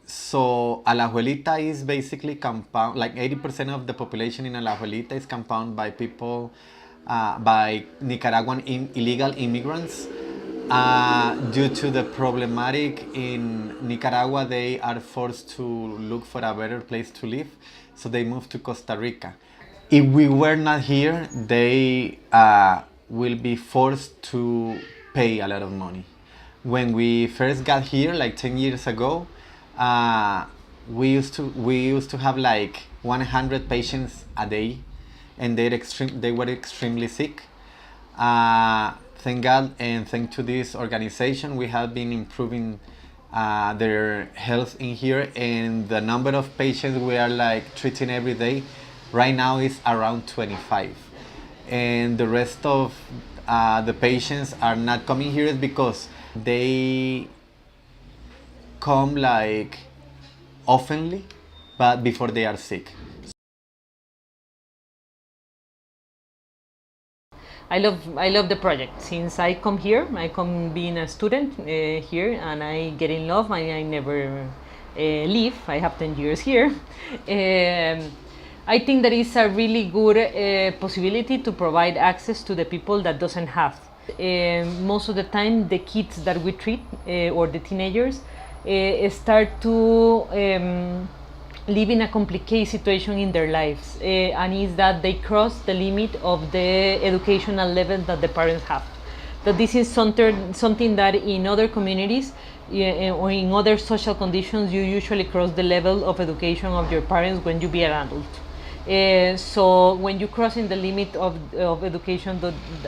So Alajuelita is basically compound, like 80% of the population in Alajuelita is compounded by people, by Nicaraguan illegal immigrants. Due to the problematic in Nicaragua, they are forced to look for a better place to live, so they move to Costa Rica. If we were not here, they will be forced to pay a lot of money. When we first got here, like 10 years ago, uh, we used to have like 100 patients a day, and they were extremely sick. Thank God and thanks to this organization, we have been improving their health in here, and the number of patients we are like treating every day right now is around 25. And the rest of the patients are not coming here is because they come like oftenly, but before they are sick. I love the project. Since I come here, I come being a student here, and I get in love, and I never leave. I have 10 years here. I think that is a really good possibility to provide access to the people that doesn't have. Most of the time, the kids that we treat or the teenagers start to live in a complicated situation in their lives, and is that they cross the limit of the educational level that the parents have. That this is something that in other communities or in other social conditions you usually cross the level of education of your parents when you be an adult. So when you crossing the limit of education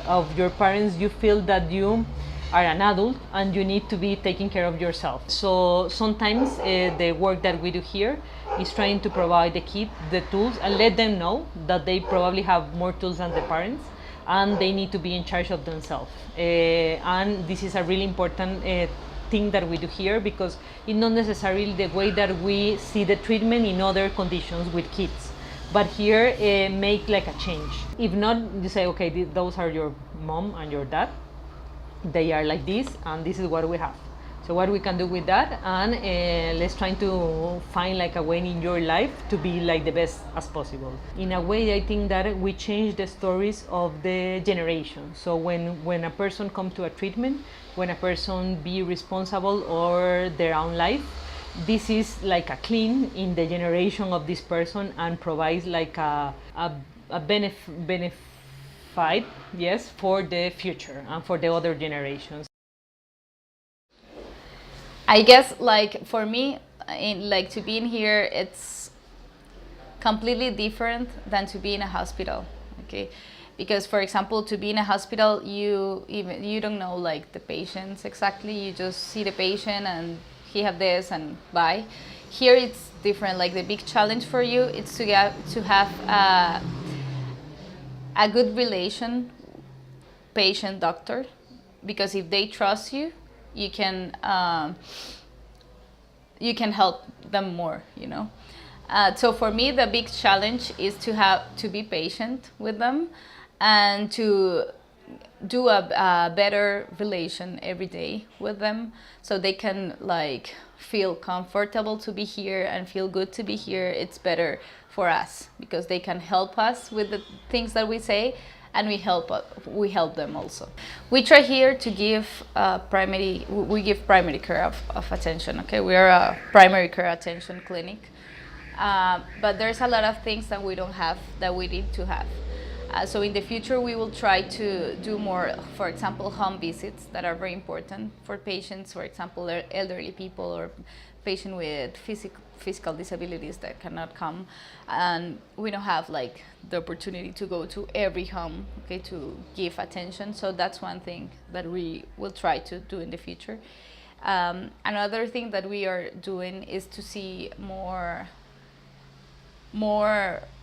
of your parents, you feel that you are an adult and you need to be taking care of yourself. So sometimes the work that we do here is trying to provide the kid the tools and let them know that they probably have more tools than the parents and they need to be in charge of themselves. And this is a really important thing that we do here, because it's not necessarily the way that we see the treatment in other conditions with kids. But here, make like a change. If not, you say, okay, those are your mom and your dad. They are like this, and this is what we have. So what we can do with that, and let's try to find like a way in your life to be like the best as possible. In a way, I think that we change the stories of the generation. So when a person comes to a treatment, when a person be responsible or their own life, this is like a clean in the generation of this person and provides like a benefit, yes, for the future and for the other generations. I guess like for me, like to be in here, it's completely different than to be in a hospital. Okay, because for example, to be in a hospital, you don't know like the patients exactly. You just see the patient and he have this and bye. Here it's different. Like the big challenge for you, it's to have a good relation, patient doctor, because if they trust you, you can help them more. So for me, the big challenge is to be patient with them and to do a better relation every day with them, so they can like feel comfortable to be here and feel good to be here. It's better for us because they can help us with the things that we say, and we help them also. We try here to give we give primary care of attention. Okay, we are a primary care attention clinic, but there's a lot of things that we don't have that we need to have. So in the future, we will try to do more, for example, home visits that are very important for patients, for example, elderly people or patients with physical disabilities that cannot come. And we don't have like the opportunity to go to every home, okay, to give attention. So that's one thing that we will try to do in the future. Another thing that we are doing is to see more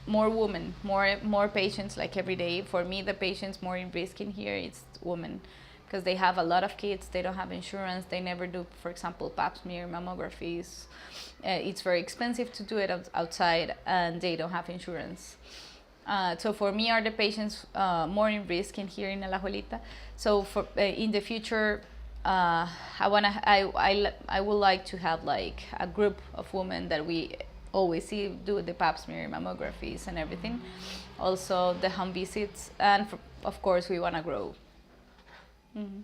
women, more patients like every day. For me, the patients more in risk in here is women, because they have a lot of kids, they don't have insurance, they never do, for example, pap smear, mammographies. It's very expensive to do it outside, and they don't have insurance. So for me, are the patients more in risk in here in Alajuelita. So in the future, I would like to have like a group of women that we always see do the pap smear mammographies and everything, also the home visits, and of course we want to grow. Mm-hmm.